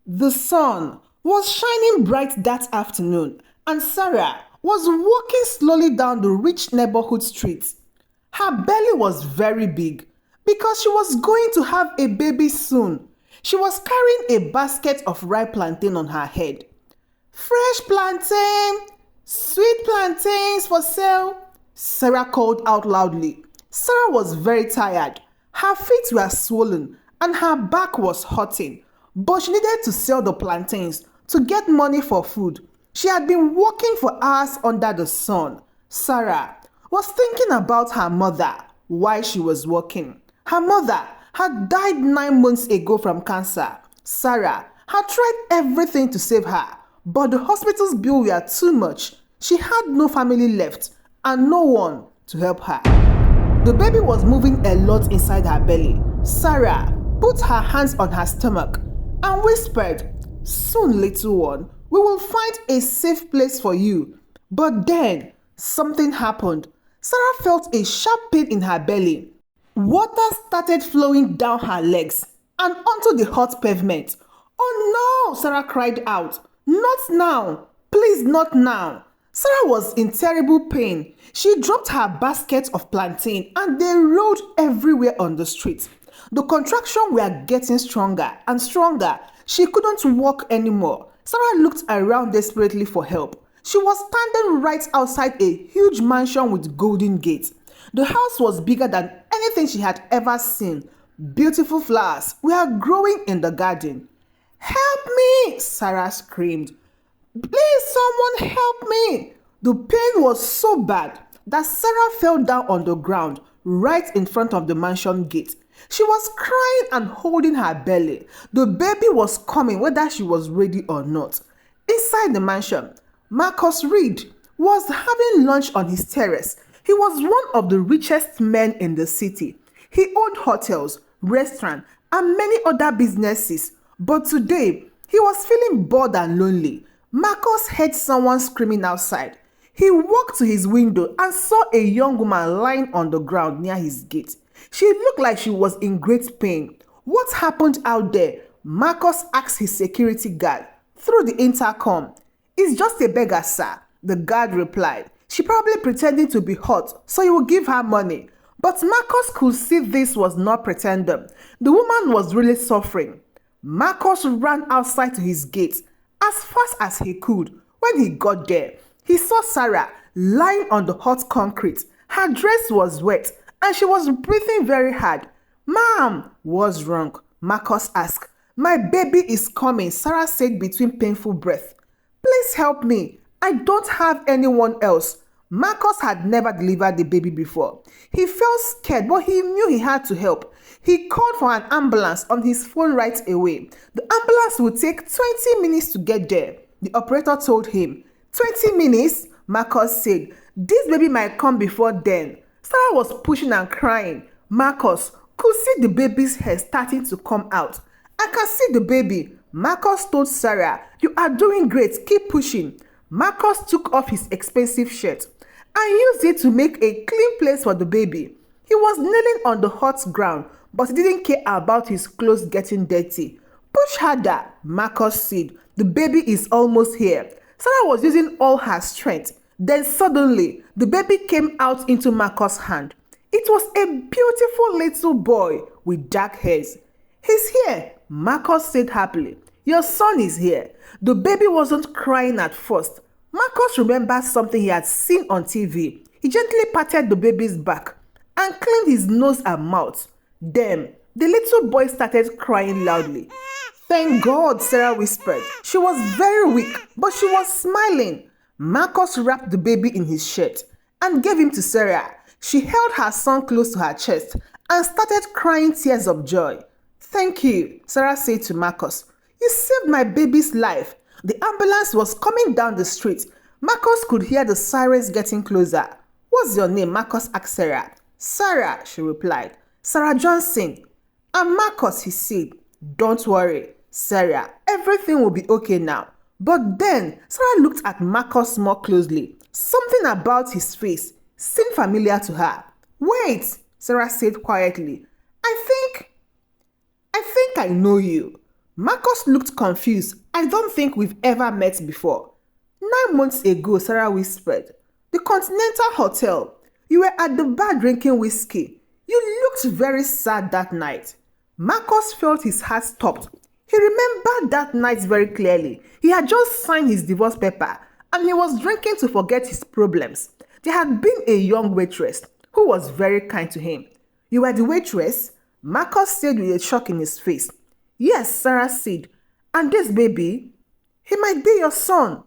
The sun was shining bright that afternoon, and Sarah was walking slowly down the rich neighborhood street. Her belly was very big because she was going to have a baby soon. She was carrying a basket of ripe plantain on her head. Fresh plantain, sweet plantains for sale, Sarah called out loudly. Sarah was very tired. Her feet were swollen and her back was hurting, but she needed to sell the plantains to get money for food. She had been working for hours under the sun. Sarah was thinking about her mother while she was working. Her mother had died 9 months ago from cancer. Sarah had tried everything to save her, but the hospital's bills were too much. She had no family left and no one to help her. The baby was moving a lot inside her belly. Sarah put her hands on her stomach and whispered, "Soon, little one, we will find a safe place for you." But then something happened. Sarah felt a sharp pain in her belly. Water started flowing down her legs and onto the hot pavement. "Oh no!" Sarah cried out. "Not now! Please, not now!" Sarah was in terrible pain. She dropped her basket of plantain and they rolled everywhere on the street. The contractions were getting stronger and stronger. She couldn't walk anymore. Sarah looked around desperately for help. She was standing right outside a huge mansion with golden gates. The house was bigger than anything she had ever seen. Beautiful flowers were growing in the garden. "Help me!" Sarah screamed. "Please, someone help me!" The pain was so bad that Sarah fell down on the ground right in front of the mansion gate. She was crying and holding her belly. The baby was coming whether she was ready or not. Inside the mansion, Marcus Reed was having lunch on his terrace. He was one of the richest men in the city. He owned hotels, restaurants, and many other businesses. But today, he was feeling bored and lonely. Marcus heard someone screaming outside. He walked to his window and saw a young woman lying on the ground near his gate. She looked like she was in great pain. "What happened out there?" Marcus asked his security guard through the intercom. "It's just a beggar, sir," the guard replied. "She probably pretending to be hot, so you will give her money." But Marcus could see this was not pretending. The woman was really suffering. Marcus ran outside to his gate as fast as he could. When he got there, he saw Sarah lying on the hot concrete. Her dress was wet and she was breathing very hard. "Ma'am, what's wrong?" Marcus asked. "My baby is coming," Sarah said between painful breath. "Please help me. I don't have anyone else." Marcus had never delivered the baby before. He felt scared, but he knew he had to help. He called for an ambulance on his phone right away. The ambulance would take 20 minutes to get there. The operator told him. 20 minutes? Marcus said. "This baby might come before then." Sarah was pushing and crying. Marcus could see the baby's hair starting to come out. "I can see the baby," Marcus told Sarah. "You are doing great. Keep pushing." Marcus took off his expensive shirt and used it to make a clean place for the baby. He was kneeling on the hot ground, but he didn't care about his clothes getting dirty. "Push harder," Marcus said. "The baby is almost here." Sarah was using all her strength. Then suddenly, the baby came out into Marcus' hand. It was a beautiful little boy with dark hairs. "He's here," Marcus said happily. "Your son is here." The baby wasn't crying at first. Marcus remembered something he had seen on TV. He gently patted the baby's back and cleaned his nose and mouth. Then, the little boy started crying loudly. "Thank God," Sarah whispered. She was very weak, but she was smiling. Marcus wrapped the baby in his shirt and gave him to Sarah. She held her son close to her chest and started crying tears of joy. "Thank you," Sarah said to Marcus. "You saved my baby's life." The ambulance was coming down the street. Marcus could hear the sirens getting closer. "What's your name?" Marcus asked Sarah. "Sarah," she replied. "Sarah Johnson." "And Marcus," he said. "Don't worry, Sarah. Everything will be okay now." But then Sarah looked at Marcus more closely. Something about his face seemed familiar to her. "Wait," Sarah said quietly. I think I know you." Marcus looked confused. I don't think we've ever met before. 9 months ago, Sarah whispered. The Continental Hotel. You were at the bar drinking whiskey. You looked very sad that night. Marcus felt his heart stopped. He remembered that night very clearly. He had just signed his divorce paper and he was drinking to forget his problems. There had been a young waitress who was very kind to him. You were the waitress? Marcus said with a shock in his face. Yes, Sarah said. And this baby? He might be your son.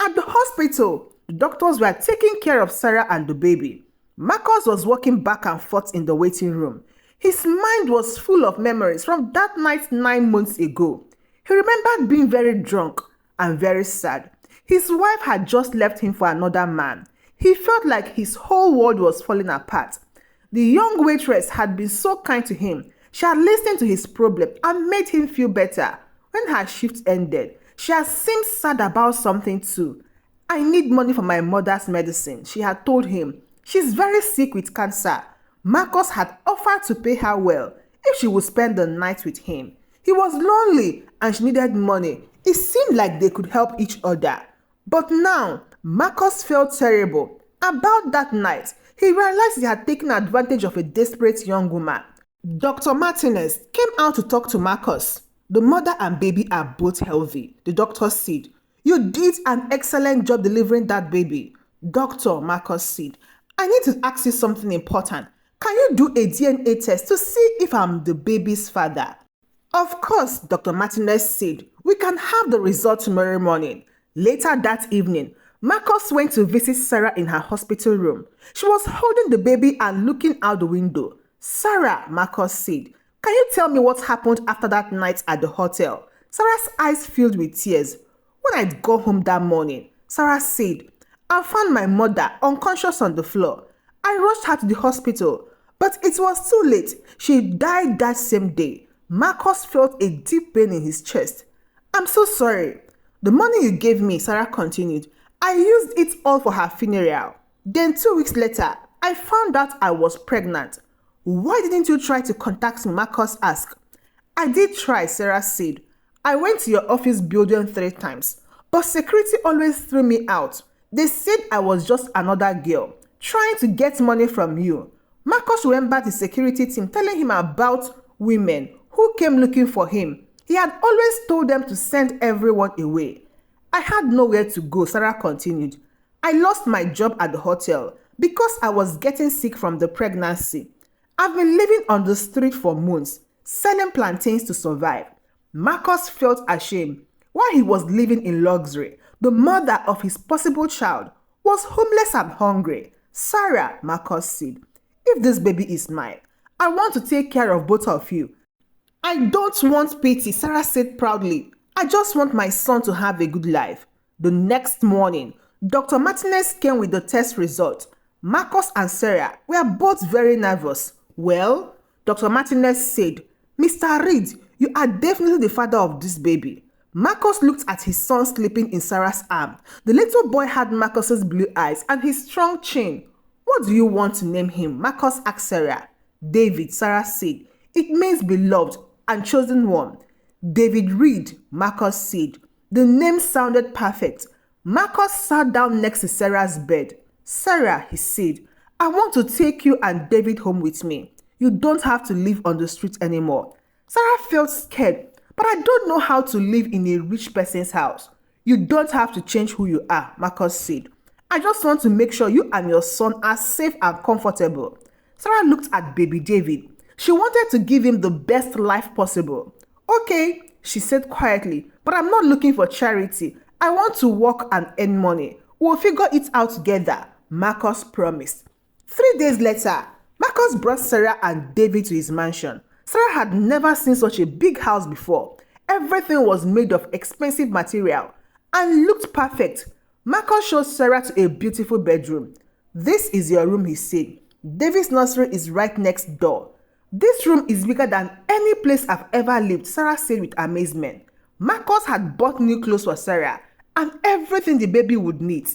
At the hospital, the doctors were taking care of Sarah and the baby. Marcus was walking back and forth in the waiting room. His mind was full of memories from that night 9 months ago. He remembered being very drunk and very sad. His wife had just left him for another man. He felt like his whole world was falling apart. The young waitress had been so kind to him. She had listened to his problem and made him feel better. When her shift ended, she had seemed sad about something too. I need money for my mother's medicine, she had told him. She's very sick with cancer. Marcus had offered to pay her well if she would spend the night with him. He was lonely and she needed money. It seemed like they could help each other. But now, Marcus felt terrible. About that night, he realized he had taken advantage of a desperate young woman. Dr. Martinez came out to talk to Marcus. The mother and baby are both healthy, the doctor said. You did an excellent job delivering that baby. Doctor, Marcus said, I need to ask you something important. Can you do a DNA test to see if I'm the baby's father? Of course, Dr. Martinez said. We can have the result tomorrow morning. Later that evening, Marcus went to visit Sarah in her hospital room. She was holding the baby and looking out the window. Sarah, Marcus said, can you tell me what happened after that night at the hotel? Sarah's eyes filled with tears. When I got home that morning, Sarah said, I found my mother unconscious on the floor. I rushed her to the hospital, but it was too late. She died that same day. Marcus felt a deep pain in his chest. I'm so sorry. The money you gave me, Sarah continued, I used it all for her funeral. Then 2 weeks later, I found out I was pregnant. Why didn't you try to contact me? Marcus asked. I did try, Sarah said. I went to your office building 3 times, but security always threw me out. They said I was just another girl, trying to get money from you. Marcus remembered the security team telling him about women who came looking for him. He had always told them to send everyone away. I had nowhere to go, Sarah continued. I lost my job at the hotel because I was getting sick from the pregnancy. I've been living on the street for months, selling plantains to survive. Marcus felt ashamed. While he was living in luxury, the mother of his possible child was homeless and hungry. Sarah, Marcus said, if this baby is mine, I want to take care of both of you. I don't want pity, Sarah said proudly. I just want my son to have a good life. The next morning, Dr. Martinez came with the test result. Marcus and Sarah were both very nervous. Well, Dr. Martinez said, Mr. Reed, you are definitely the father of this baby. Marcus looked at his son sleeping in Sarah's arm. The little boy had Marcus's blue eyes and his strong chin. What do you want to name him? Marcus asked Sarah. David, Sarah said. It means beloved and chosen one. David Reed, Marcus said. The name sounded perfect. Marcus sat down next to Sarah's bed. Sarah, he said, I want to take you and David home with me. You don't have to live on the street anymore. Sarah felt scared, but I don't know how to live in a rich person's house. You don't have to change who you are, Marcus said. I just want to make sure you and your son are safe and comfortable. Sarah looked at baby David. She wanted to give him the best life possible. Okay, she said quietly, but I'm not looking for charity. I want to work and earn money. We'll figure it out together, Marcus promised. 3 days later, Marcus brought Sarah and David to his mansion. Sarah had never seen such a big house before. Everything was made of expensive material and looked perfect. Marcus showed Sarah to a beautiful bedroom. This is your room, he said. David's nursery is right next door. This room is bigger than any place I've ever lived, Sarah said with amazement. Marcus had bought new clothes for Sarah and everything the baby would need.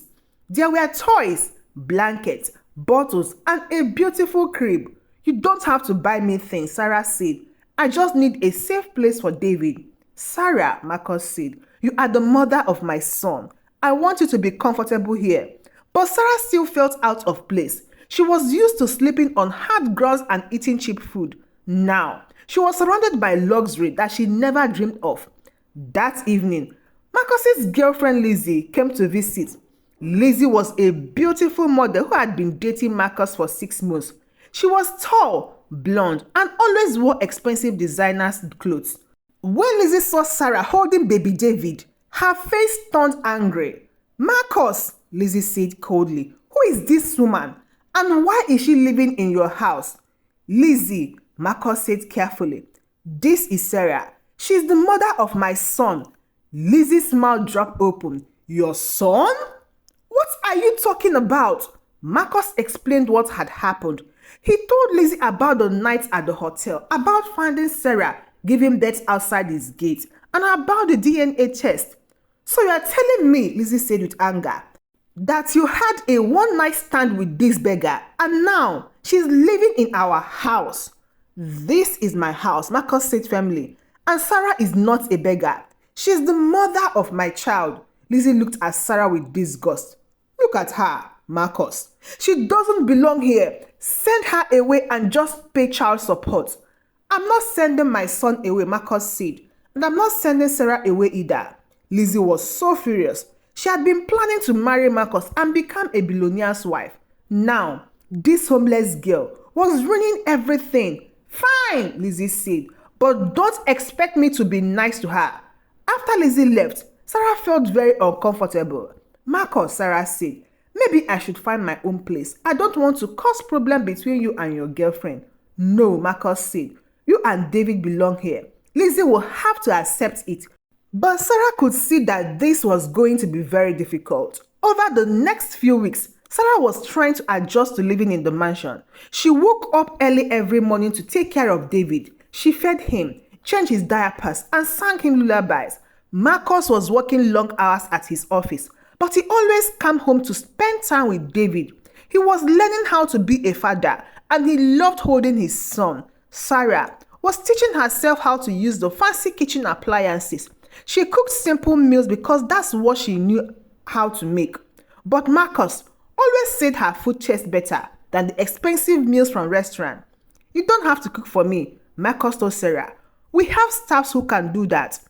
There were toys, blankets, bottles, and a beautiful crib. You don't have to buy me things, Sarah said. I just need a safe place for David. Sarah, Marcus said, you are the mother of my son. I want you to be comfortable here. But Sarah still felt out of place. She was used to sleeping on hard grounds and eating cheap food. Now, she was surrounded by luxury that she never dreamed of. That evening, Marcus's girlfriend Lizzie came to visit. Lizzie was a beautiful model who had been dating Marcus for 6 months. She was tall, blonde, and always wore expensive designers' clothes. When Lizzie saw Sarah holding baby David, her face turned angry. Marcus, Lizzie said coldly, who is this woman? And why is she living in your house? Lizzie, Marcus said carefully, this is Sarah. She is the mother of my son. Lizzie's mouth dropped open. Your son? What are you talking about? Marcus explained what had happened. He told Lizzie about the night at the hotel, about finding Sarah giving birth outside his gate, and about the DNA test. So you are telling me, Lizzie said with anger, that you had a one-night stand with this beggar, and now she's living in our house. This is my house, Marcus said firmly, and Sarah is not a beggar. She's the mother of my child. Lizzie looked at Sarah with disgust. Look at her, Marcus. She doesn't belong here. Send her away and just pay child support. I'm not sending my son away, Marcus said, and I'm not sending Sarah away either. Lizzie was so furious. She had been planning to marry Marcus and become a billionaire's wife. Now, this homeless girl was ruining everything. Fine, Lizzie said, but don't expect me to be nice to her. After Lizzie left, Sarah felt very uncomfortable. Marcus, Sarah said, maybe I should find my own place. I don't want to cause problem between you and your girlfriend. No, Marcus said, you and David belong here. Lizzie will have to accept it. But Sarah could see that this was going to be very difficult. Over the next few weeks, Sarah was trying to adjust to living in the mansion. She woke up early every morning to take care of David. She fed him, changed his diapers, and sang him lullabies. Marcus was working long hours at his office, but he always came home to spend time with David. He was learning how to be a father, and he loved holding his son. Sarah was teaching herself how to use the fancy kitchen appliances. She cooked simple meals because that's what she knew how to make. But Marcus always said her food tastes better than the expensive meals from restaurants. You don't have to cook for me, Marcus told Sarah. We have staffs who can do that.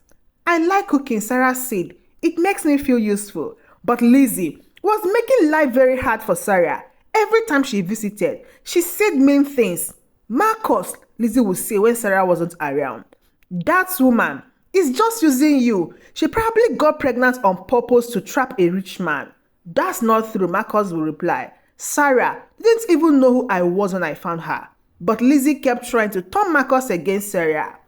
I like cooking, Sarah said. It makes me feel useful. But Lizzie was making life very hard for Sarah. Every time she visited, she said mean things. Marcus, Lizzie would say when Sarah wasn't around. That woman is just using you. She probably got pregnant on purpose to trap a rich man. That's not true, Marcus will reply. Sarah didn't even know who I was when I found her. But Lizzie kept trying to turn Marcus against Sarah.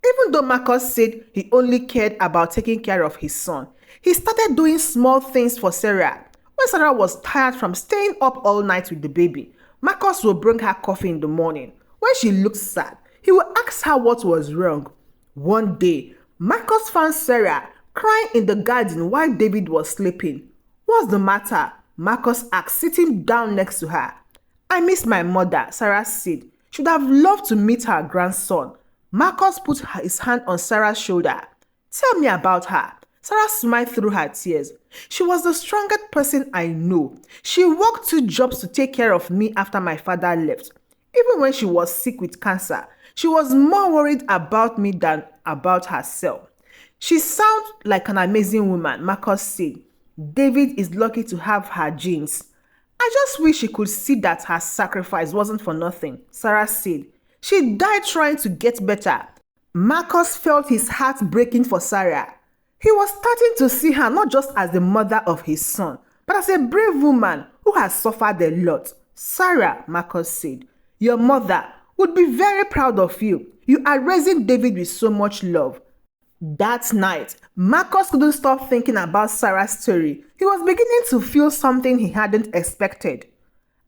Even though Marcus said he only cared about taking care of his son, he started doing small things for Sarah. When Sarah was tired from staying up all night with the baby, Marcus would bring her coffee in the morning. When she looked sad, he would ask her what was wrong. One day, Marcus found Sarah crying in the garden while David was sleeping. What's the matter? Marcus asked, sitting down next to her. I miss my mother, Sarah said. She would have loved to meet her grandson. Marcus put his hand on Sarah's shoulder. Tell me about her. Sarah smiled through her tears. She was the strongest person I know. She worked 2 jobs to take care of me after my father left. Even when she was sick with cancer, she was more worried about me than about herself. She sounds like an amazing woman, Marcus said. David is lucky to have her genes. I just wish she could see that her sacrifice wasn't for nothing, Sarah said. She died trying to get better. Marcus felt his heart breaking for Sarah. He was starting to see her not just as the mother of his son, but as a brave woman who has suffered a lot. Sarah, Marcus said, your mother would be very proud of you. You are raising David with so much love. That night, Marcus couldn't stop thinking about Sarah's story. He was beginning to feel something he hadn't expected.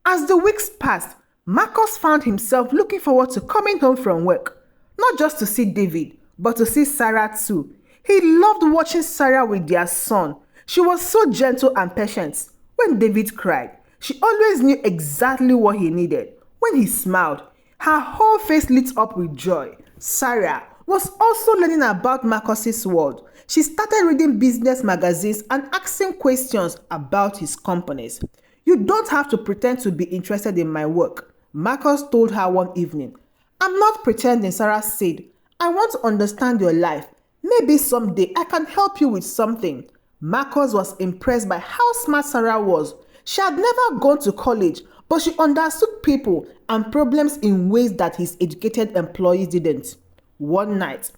As the weeks passed, Marcus found himself looking forward to coming home from work, not just to see David, but to see Sarah too. He loved watching Sarah with their son. She was so gentle and patient. When David cried, she always knew exactly what he needed. When he smiled, her whole face lit up with joy. Sarah was also learning about Marcus's world. She started reading business magazines and asking questions about his companies. "You don't have to pretend to be interested in my work," Marcus told her one evening. "I'm not pretending," Sarah said. "I want to understand your life. Maybe someday I can help you with something." Marcus was impressed by how smart Sarah was. She had never gone to college, but she understood people and problems in ways that his educated employees didn't. One night,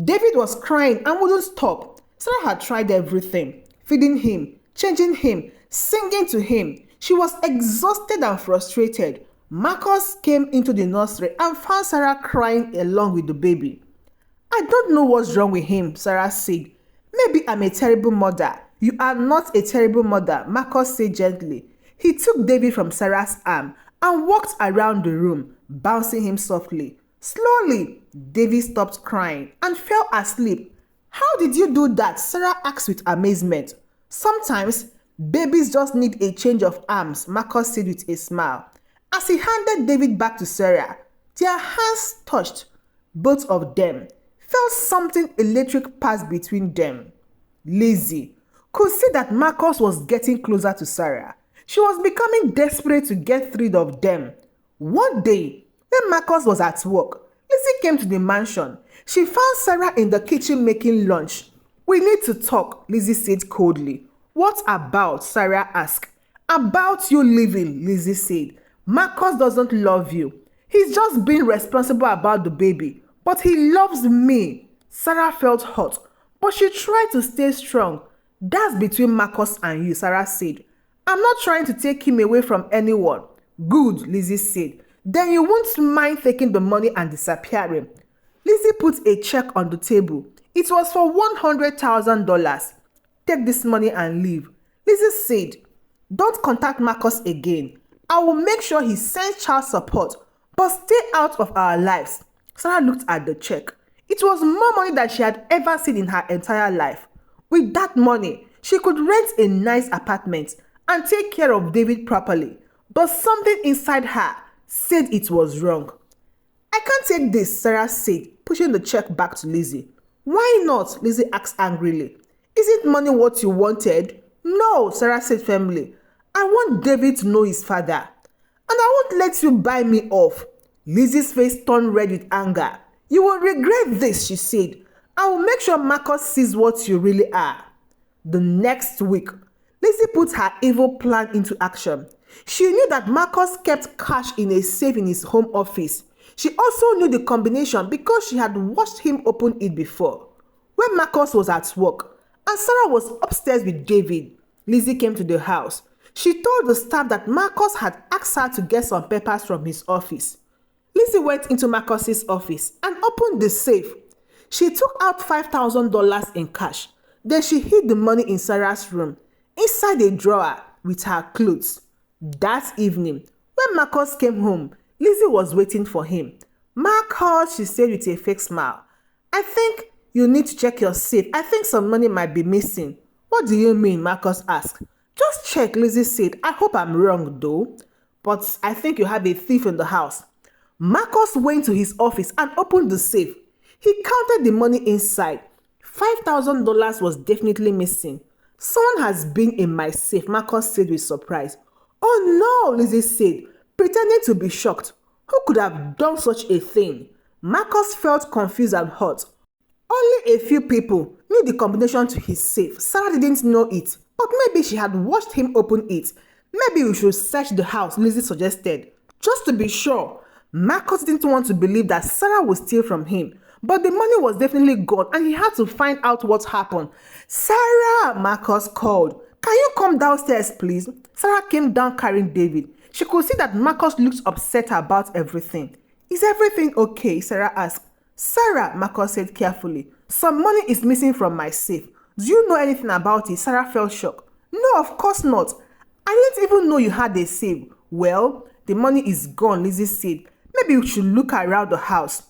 David was crying and wouldn't stop. Sarah had tried everything: feeding him, changing him, singing to him. She was exhausted and frustrated. Marcus came into the nursery and found Sarah crying along with the baby. "I don't know what's wrong with him," Sarah said. "Maybe I'm a terrible mother." "You are not a terrible mother," Marcus said gently. He took David from Sarah's arm and walked around the room, bouncing him softly. Slowly, David stopped crying and fell asleep. "How did you do that?" Sarah asked with amazement. "Sometimes babies just need a change of arms," Marcus said with a smile. As he handed David back to Sarah, their hands touched. Both of them felt something electric pass between them. Lizzie could see that Marcus was getting closer to Sarah. She was becoming desperate to get rid of them. One day, when Marcus was at work, Lizzie came to the mansion. She found Sarah in the kitchen making lunch. "We need to talk," Lizzie said coldly. "What about?" Sarah asked. "About you leaving," Lizzie said. "Marcus doesn't love you. He's just being responsible about the baby. But he loves me." Sarah felt hot, but she tried to stay strong. "That's between Marcus and you," Sarah said. "I'm not trying to take him away from anyone." "Good," Lizzie said. "Then you won't mind taking the money and disappearing." Lizzie put a check on the table. It was for $100,000. "Take this money and leave," Lizzie said. "Don't contact Marcus again. I will make sure he sends child support, but stay out of our lives." Sarah looked at the check. It was more money than she had ever seen in her entire life. With that money, she could rent a nice apartment and take care of David properly. But something inside her said it was wrong. "I can't take this," Sarah said, pushing the check back to Lizzie. "Why not?" Lizzie asked angrily. "Isn't money what you wanted?" "No," Sarah said firmly. "I want David to know his father. And I won't let you buy me off." Lizzie's face turned red with anger. "You will regret this," she said. "I will make sure Marcus sees what you really are." The next week, Lizzie put her evil plan into action. She knew that Marcus kept cash in a safe in his home office. She also knew the combination because she had watched him open it before. When Marcus was at work and Sarah was upstairs with David, Lizzie came to the house. She told the staff that Marcus had asked her to get some papers from his office. Lizzie went into Marcus's office and opened the safe. She took out $5,000 in cash. Then she hid the money in Sarah's room, inside a drawer with her clothes. That evening, when Marcus came home, Lizzie was waiting for him. "Marcus," she said with a fake smile, "I think you need to check your safe. I think some money might be missing." "What do you mean?" Marcus asked. "Just check," Lizzie said. "I hope I'm wrong though. But I think you have a thief in the house." Marcus went to his office and opened the safe. He counted the money inside. $5,000 was definitely missing. "Someone has been in my safe," Marcus said with surprise. "Oh no," Lizzie said, pretending to be shocked. Who could have done such a thing? Marcus felt confused and hurt. Only a few people knew the combination to his safe. Sarah didn't know it, but maybe she had watched him open it. "Maybe we should search the house," Lizzie suggested, "just to be sure." Marcus didn't want to believe that Sarah would steal from him, but the money was definitely gone and he had to find out what happened. "Sarah," Marcus called. "Can you come downstairs, please?" Sarah came down carrying David. She could see that Marcus looked upset about everything. "Is everything okay?" Sarah asked. "Sarah," Marcus said carefully, "some money is missing from my safe. Do you know anything about it?" Sarah felt shocked. "No, of course not. I didn't even know you had a safe." "Well, the money is gone," Lizzie said. "Maybe we should look around the house."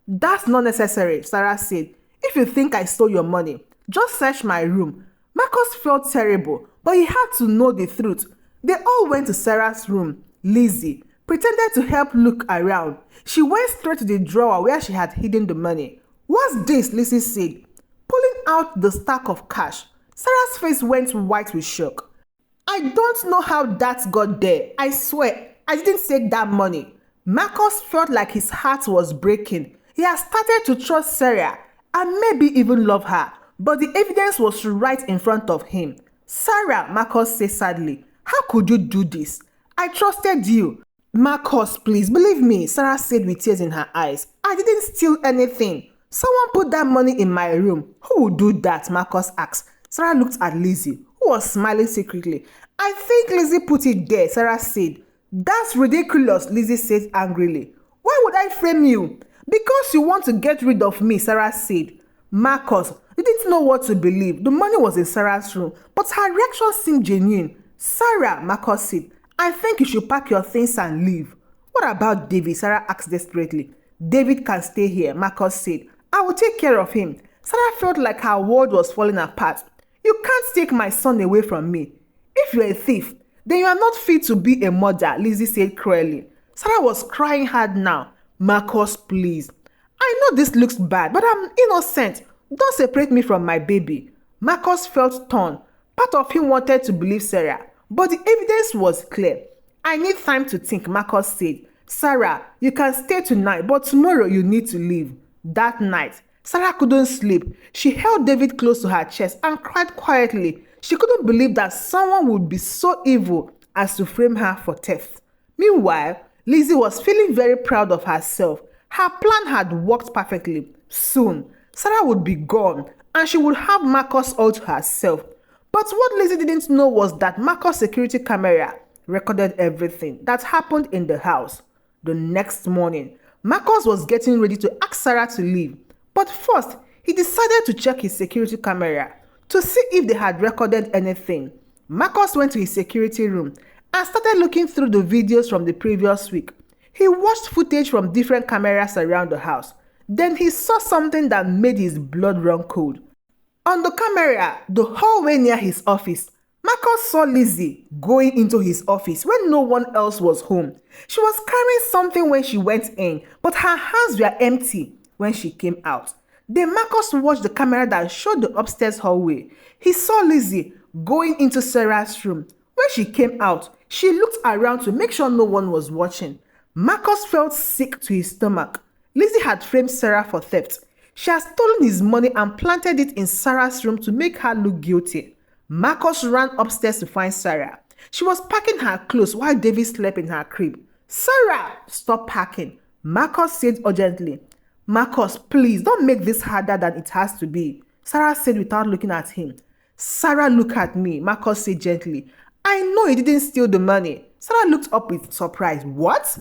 "That's not necessary," Sarah said. "If you think I stole your money, just search my room." Marcus felt terrible, but he had to know the truth. They all went to Sarah's room. Lizzie pretended to help look around. She went straight to the drawer where she had hidden the money. What's this? Lizzie said, pulling out the stack of cash. Sarah's face went white with shock. I don't know how that got there. I swear, I didn't take that money. Marcus felt like his heart was breaking. He had started to trust Sarah and maybe even love her, but the evidence was right in front of him. Sarah, Marcus said sadly, how could you do this? I trusted you. Marcus, please, believe me, Sarah said with tears in her eyes. I didn't steal anything. Someone put that money in my room. Who would do that? Marcus asked. Sarah looked at Lizzie, who was smiling secretly. I think Lizzie put it there, Sarah said. That's ridiculous, Lizzie said angrily. Why would I frame you? Because you want to get rid of me, Sarah said. Marcus, you didn't know what to believe. The money was in Sarah's room, but her reaction seemed genuine. Sarah, Marcus said, I think you should pack your things and leave. What about David? Sarah asked desperately. David can stay here, Marcus said. I will take care of him. Sarah felt like her world was falling apart. You can't take my son away from me. If you're a thief, then you are not fit to be a mother, Lizzie said cruelly. Sarah was crying hard now. Marcus, please. I know this looks bad, but I'm innocent. Don't separate me from my baby. Marcus felt torn. Part of him wanted to believe Sarah, but the evidence was clear. I need time to think, Marcus said. Sarah, you can stay tonight, but tomorrow you need to leave. That night, Sarah couldn't sleep. She held David close to her chest and cried quietly. She couldn't believe that someone would be so evil as to frame her for theft. Meanwhile, Lizzie was feeling very proud of herself. Her plan had worked perfectly. Soon, Sarah would be gone and she would have Marcus all to herself. But what Lizzie didn't know was that Marcus' security camera recorded everything that happened in the house. The next morning, Marcus was getting ready to ask Sarah to leave. But first, he decided to check his security camera to see if they had recorded anything. Marcus went to his security room and started looking through the videos from the previous week. He watched footage from different cameras around the house. Then he saw something that made his blood run cold. On the camera, the hallway near his office, Marcus saw Lizzie going into his office when no one else was home. She was carrying something when she went in, but her hands were empty when she came out. Then Marcus watched the camera that showed the upstairs hallway. He saw Lizzie going into Sarah's room. When she came out, she looked around to make sure no one was watching. Marcus felt sick to his stomach. Lizzie had framed Sarah for theft. She had stolen his money and planted it in Sarah's room to make her look guilty. Marcus ran upstairs to find Sarah. She was packing her clothes while David slept in her crib. Sarah, stop packing, Marcus said urgently. Marcus, please don't make this harder than it has to be, Sarah said without looking at him. Sarah, look at me, Marcus said gently. I know you didn't steal the money. Sarah looked up with surprise. What?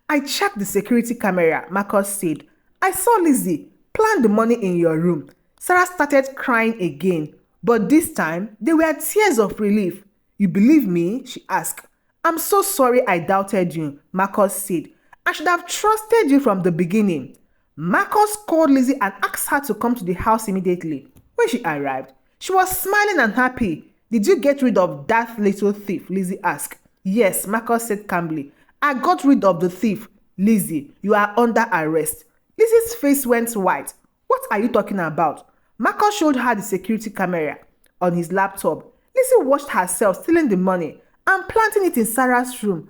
I checked the security camera, Marcus said. I saw Lizzie plant the money in your room. Sarah started crying again, but this time there were tears of relief. You believe me? She asked. I'm so sorry I doubted you, Marcus said. I should have trusted you from the beginning. Marcus called Lizzie and asked her to come to the house immediately. When she arrived, she was smiling and happy. Did you get rid of that little thief? Lizzie asked. Yes, Marcus said calmly. I got rid of the thief. Lizzie, you are under arrest. Lizzie's face went white. What are you talking about? Marcus showed her the security camera on his laptop. Lizzie watched herself stealing the money and planting it in Sarah's room.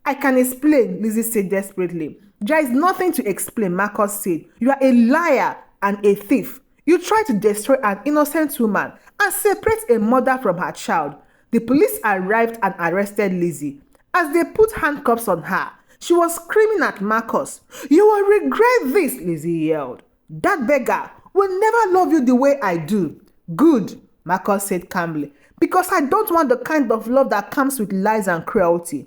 I can explain, Lizzie said desperately. There is nothing to explain, Marcus said. You are a liar and a thief. You tried to destroy an innocent woman and separate a mother from her child. The police arrived and arrested Lizzie. As they put handcuffs on her, she was screaming at Marcus. You will regret this, Lizzie yelled. That beggar will never love you the way I do. Good, Marcus said calmly, because I don't want the kind of love that comes with lies and cruelty.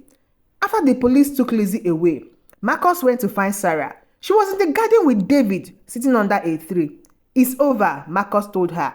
After the police took Lizzie away, Marcus went to find Sarah. She was in the garden with David, sitting under a tree. It's over, Marcus told her.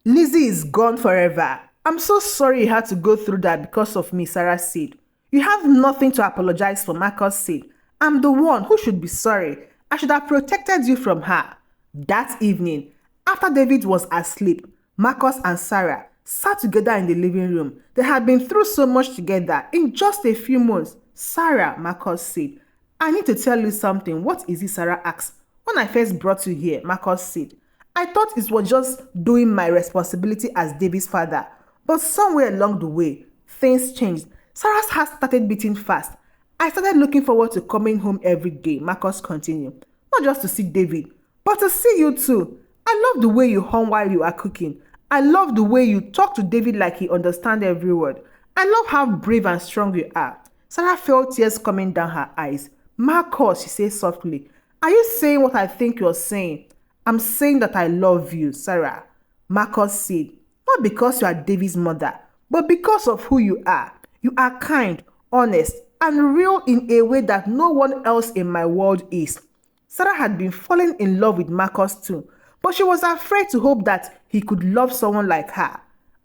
Lizzie is gone forever. I'm so sorry you had to go through that because of me, Sarah said. You have nothing to apologize for, Marcus said. I'm the one who should be sorry. I should have protected you from her. That evening, after David was asleep, Marcus and Sarah sat together in the living room. They had been through so much together in just a few months. Sarah, Marcus said, I need to tell you something. What is it? Sarah asked. When I first brought you here, Marcus said, I thought it was just doing my responsibility as David's father. But somewhere along the way, things changed. Sarah's heart started beating fast. I started looking forward to coming home every day, Marcus continued. Not just to see David, but to see you too. I love the way you hum while you are cooking. I love the way you talk to David like he understands every word. I love how brave and strong you are. Sarah felt tears coming down her eyes. Marcus, she said softly, are you saying what I think you're saying? I'm saying that I love you, Sarah. Marcus said, not because you are David's mother, but because of who you are. You are kind, honest, and real in a way that no one else in my world is. Sarah had been falling in love with Marcus too, but she was afraid to hope that he could love someone like her.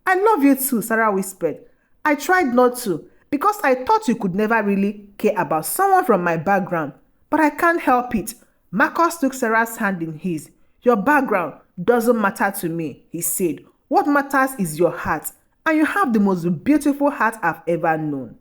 I love you too, Sarah whispered. I tried not to, because I thought you could never really care about someone from my background, but I can't help it. Marcus took Sarah's hand in his. Your background doesn't matter to me, he said. What matters is your heart, and you have the most beautiful heart I've ever known.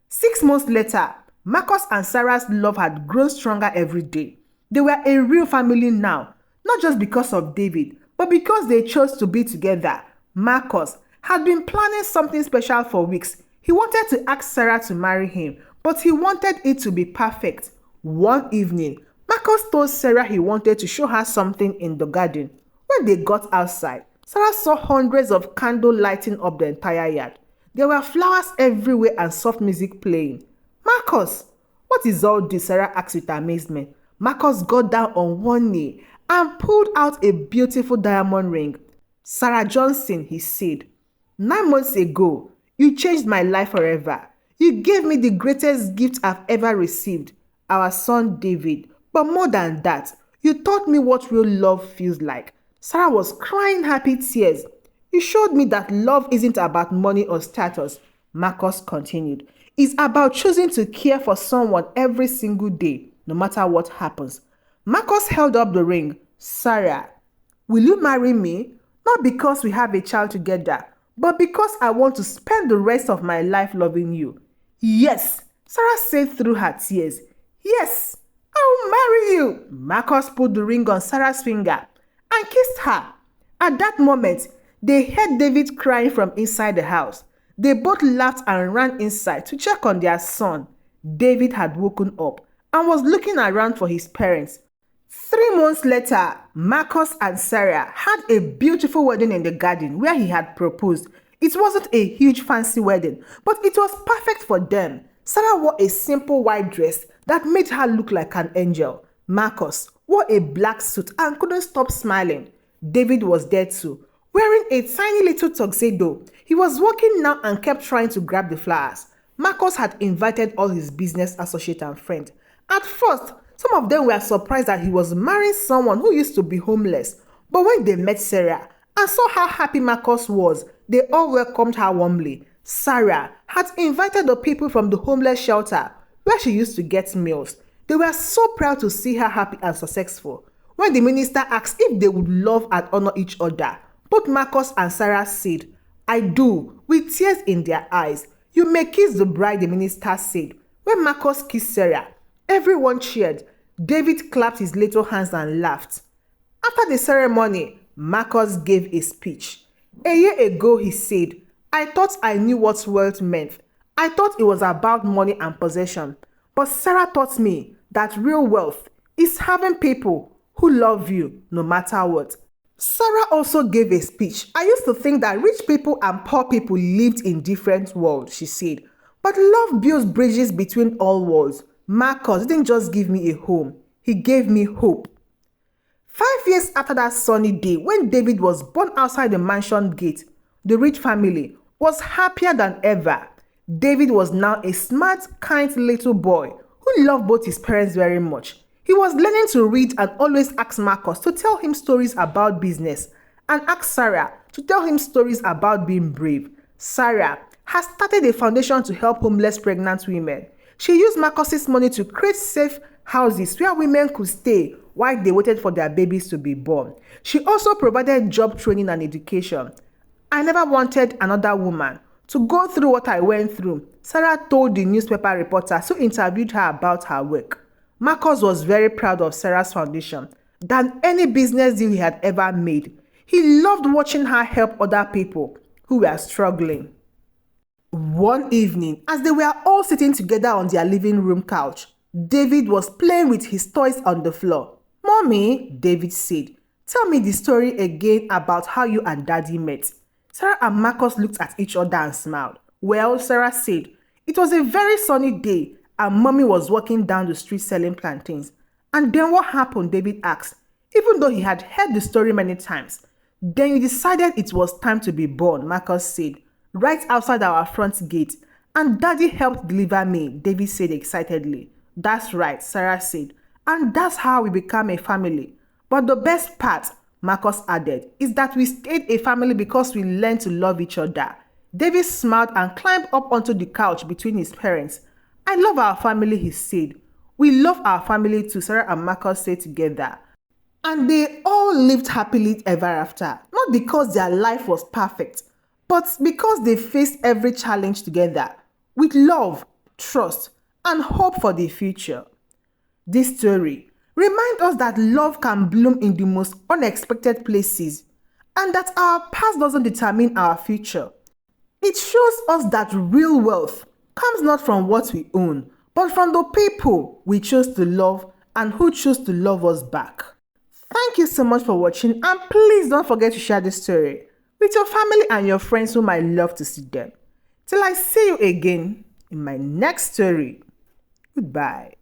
6 months later, Marcus and Sarah's love had grown stronger every day. They were a real family now, not just because of David, but because they chose to be together. Marcus had been planning something special for weeks. He wanted to ask Sarah to marry him, but he wanted it to be perfect. One evening, Marcus told Sarah he wanted to show her something in the garden. When they got outside, Sarah saw hundreds of candles lighting up the entire yard. There were flowers everywhere and soft music playing. Marcus, what is all this? Sarah asked with amazement. Marcus got down on one knee and pulled out a beautiful diamond ring. Sarah Johnson, he said, 9 months ago, you changed my life forever. You gave me the greatest gift I've ever received, our son David. But more than that, you taught me what real love feels like. Sarah was crying happy tears. You showed me that love isn't about money or status, Marcus continued. It's about choosing to care for someone every single day, no matter what happens. Marcus held up the ring. Sarah, will you marry me? Not because we have a child together, but because I want to spend the rest of my life loving you. Yes, Sarah said through her tears. Yes, I'll marry you. Marcus put the ring on Sarah's finger and kissed her. At that moment, they heard David crying from inside the house. They both laughed and ran inside to check on their son. David had woken up and was looking around for his parents. 3 months later, Marcus and Sarah had a beautiful wedding in the garden where he had proposed. It wasn't a huge fancy wedding, but it was perfect for them. Sarah wore a simple white dress that made her look like an angel. Marcus wore a black suit and couldn't stop smiling. David was there too, wearing a tiny little tuxedo. He was walking now and kept trying to grab the flowers. Marcus had invited all his business associates and friends. At first, some of them were surprised that he was marrying someone who used to be homeless. But when they met Sarah and saw how happy Marcus was, they all welcomed her warmly. Sarah had invited the people from the homeless shelter where she used to get meals. They were so proud to see her happy and successful. When the minister asked if they would love and honor each other, both Marcus and Sarah said, I do, with tears in their eyes. You may kiss the bride, the minister said. When Marcus kissed Sarah, everyone cheered. David clapped his little hands and laughed. After the ceremony, Marcus gave a speech. A year ago, he said, I thought I knew what wealth meant. I thought it was about money and possession. But Sarah taught me that real wealth is having people who love you no matter what. Sarah also gave a speech. I used to think that rich people and poor people lived in different worlds, she said. But love builds bridges between all worlds. Marcus didn't just give me a home, he gave me hope. 5 years after that sunny day, when David was born outside the mansion gate, the rich family was happier than ever. David was now a smart, kind little boy who loved both his parents very much. He was learning to read and always asked Marcus to tell him stories about business and asked Sarah to tell him stories about being brave. Sarah has started a foundation to help homeless pregnant women. She used Marcus's money to create safe houses where women could stay while they waited for their babies to be born. She also provided job training and education. I never wanted another woman to go through what I went through, Sarah told the newspaper reporters who interviewed her about her work. Marcus was very proud of Sarah's foundation. than any business deal he had ever made. He loved watching her help other people who were struggling. One evening, as they were all sitting together on their living room couch, David was playing with his toys on the floor. "Mommy," David said, "tell me the story again about how you and Daddy met." Sarah and Marcus looked at each other and smiled. "Well," Sarah said, "it was a very sunny day and Mommy was walking down the street selling plantains." "And then what happened?" David asked, even though he had heard the story many times. "Then you decided it was time to be born," Marcus said, "right outside our front gate. And Daddy helped deliver me," David said excitedly. "That's right," Sarah said, "and that's how we became a family. But the best part," Marcus added, "is that we stayed a family because we learned to love each other." David smiled and climbed up onto the couch between his parents. "I love our family," he said. "We love our family too," Sarah and Marcus said together. And they all lived happily ever after, not because their life was perfect, but because they faced every challenge together with love, trust, and hope for the future. This story reminds us that love can bloom in the most unexpected places and that our past doesn't determine our future. It shows us that real wealth comes not from what we own, but from the people we chose to love and who choose to love us back. Thank you so much for watching, and please don't forget to share this story with your family and your friends who might love to see them. Till I see you again in my next story. Goodbye.